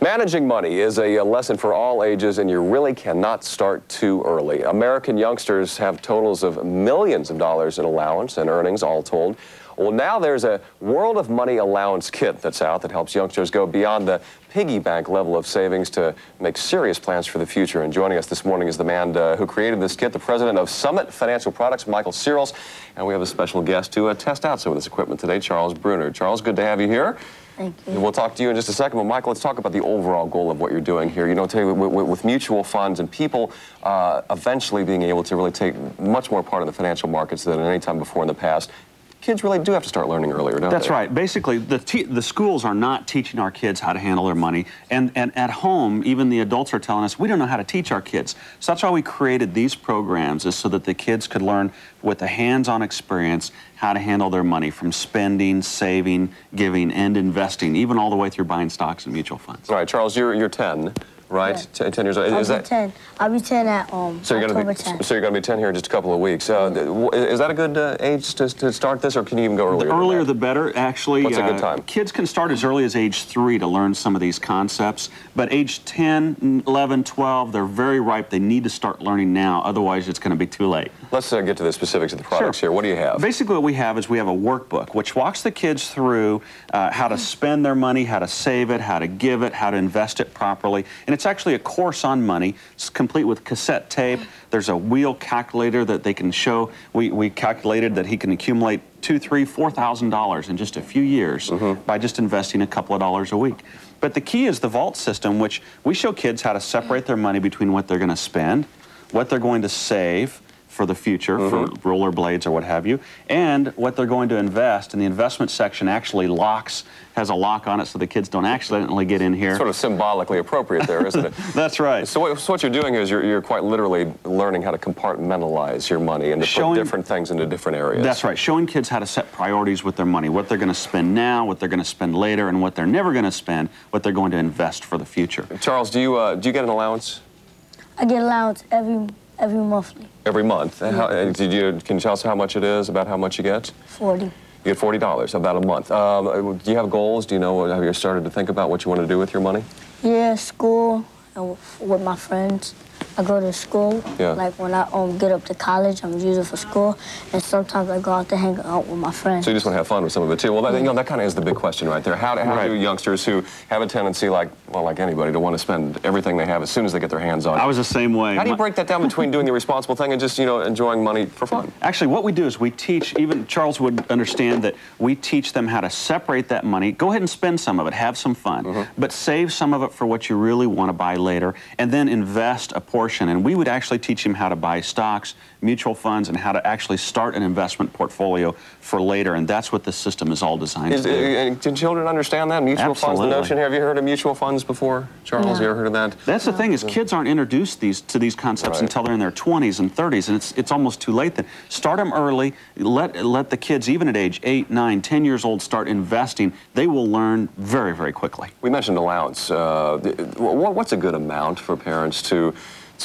Managing money is a lesson for all ages, and you really cannot start too early. American youngsters have totals of millions of dollars in allowance and earnings, all told. Well, now there's a World of Money allowance kit that's out that helps youngsters go beyond the piggy bank level of savings to make serious plans for the future. And joining us this morning is the man who created this kit, the president of Summit Financial Products, Michael Searles. And we have a special guest to test out some of this equipment today, Charles Bruner. Charles, good to have you here. Thank you. And we'll talk to you in just a second. But Michael, let's talk about the overall goal of what you're doing here. You know, with mutual funds and people eventually being able to really take much more part in the financial markets than any time before in the past, kids really do have to start learning earlier, don't they? That's right. Basically, the schools are not teaching our kids how to handle their money. And at home, even the adults are telling us, we don't know how to teach our kids. So that's why we created these programs, is so that the kids could learn with a hands-on experience how to handle their money, from spending, saving, giving, and investing, even all the way through buying stocks and mutual funds. All right, Charles, you're 10. Right, yeah. 10 years old. Is that 10? I'll be 10 at October 10. So you're going to be 10 here in just a couple of weeks. Is that a good age to start this, or can you even go earlier? The earlier the better, actually. What's a good time? Kids can start as early as age 3 to learn some of these concepts, but age 10, 11, 12, they're very ripe. They need to start learning now, otherwise it's going to be too late. Let's get to the specifics of the products here. What do you have? Basically what we have is we have a workbook which walks the kids through how to spend their money, how to save it, how to give it, how to invest it properly, and it's actually a course on money. It's complete with cassette tape. There's a wheel calculator that they can show. We calculated that he can accumulate $2,000, $3,000, $4,000 in just a few years by just investing a couple of dollars a week. But the key is the vault system, which we show kids how to separate their money between what they're going to spend, what they're going to save for the future, for rollerblades or what have you, and what they're going to invest. And the investment section actually has a lock on it so the kids don't accidentally get in here. Sort of symbolically appropriate there, isn't it? That's right. So what you're doing is you're quite literally learning how to compartmentalize your money and to put different things into different areas. That's right. Showing kids how to set priorities with their money, what they're going to spend now, what they're going to spend later, and what they're never going to spend, what they're going to invest for the future. Charles, do you get an allowance? I get allowance every monthly. Every month? Yeah. Can you tell us how much it is, about how much you get? 40. You get $40, about a month. Do you have goals? Do you know, have you started to think about what you want to do with your money? Yeah, school, and with my friends. I go to school. Yeah. Like when I get up to college, I'm using it for school, and sometimes I go out to hang out with my friends. So you just want to have fun with some of it too. Well, that, you know, that kind of is the big question right there. How do youngsters who have a tendency, like anybody, to want to spend everything they have as soon as they get their hands on it? I was the same way. How do you break that down between doing the responsible thing and just, you know, enjoying money for fun? Actually, what we do is we teach, even Charles would understand that we teach them how to separate that money. Go ahead and spend some of it, have some fun, but save some of it for what you really want to buy later, and then invest a portion. And we would actually teach them how to buy stocks, mutual funds, and how to actually start an investment portfolio for later, and that's what the system is all designed to do. Do children understand that? Mutual funds, the notion here. Have you heard of mutual funds before? Charles, you ever heard of that? That's the thing, is kids aren't introduced to these concepts until they're in their 20s and 30s, and it's almost too late then. Start them early. Let the kids, even at age 8, 9, 10 years old, start investing. They will learn very, very quickly. We mentioned allowance. What's a good amount for parents to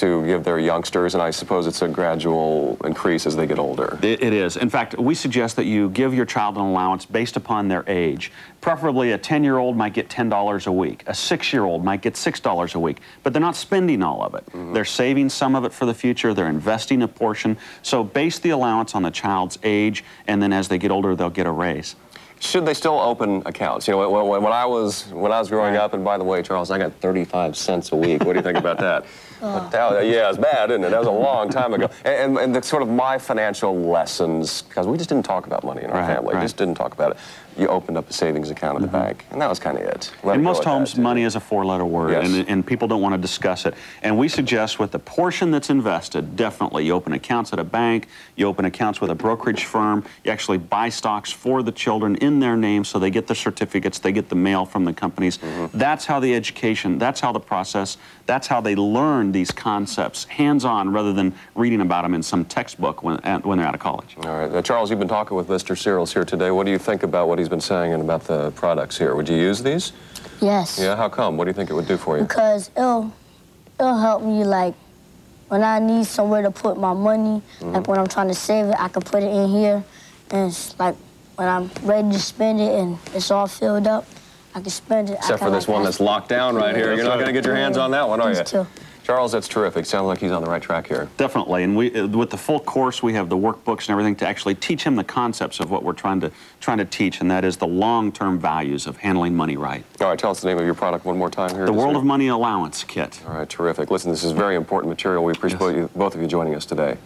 give their youngsters, and I suppose it's a gradual increase as they get older? It is. In fact, we suggest that you give your child an allowance based upon their age. Preferably a 10-year-old might get $10 a week. A 6-year-old might get $6 a week, but they're not spending all of it. They're saving some of it for the future. They're investing a portion. So base the allowance on the child's age, and then as they get older, they'll get a raise. Should they still open accounts? You know, when I was growing up, and by the way, Charles, I got 35 cents a week. What do you think about that? Yeah, it's bad, isn't it? That was a long time ago. And the sort of my financial lessons, because we just didn't talk about money in our family. We just didn't talk about it. You opened up a savings account at the bank, and that was kind of it. In most homes, money is a 4-letter word, and people don't want to discuss it. And we suggest with the portion that's invested, definitely, you open accounts at a bank, you open accounts with a brokerage firm, you actually buy stocks for the children in their name so they get the certificates, they get the mail from the companies. That's how the education, that's how the process, that's how they learn these concepts, hands-on, rather than reading about them in some textbook when they're out of college. All right. Charles, you've been talking with Mr. Searles here today. What do you think about what he's been saying and about the products here? Would you use these? Yes. Yeah, how come? What do you think it would do for you? Because it'll help me, like, when I need somewhere to put my money, like when I'm trying to save it, I can put it in here, and it's like when I'm ready to spend it and it's all filled up, I can spend it. Except for this one that's locked down right here. You're not going to get your hands on that one, are you? These two. Charles, that's terrific. Sounds like he's on the right track here. Definitely, and with the full course, we have the workbooks and everything to actually teach him the concepts of what we're trying to teach, and that is the long-term values of handling money right. All right, tell us the name of your product one more time here. The World of Money Allowance Kit. All right, terrific. Listen, this is very important material. We appreciate both of you joining us today.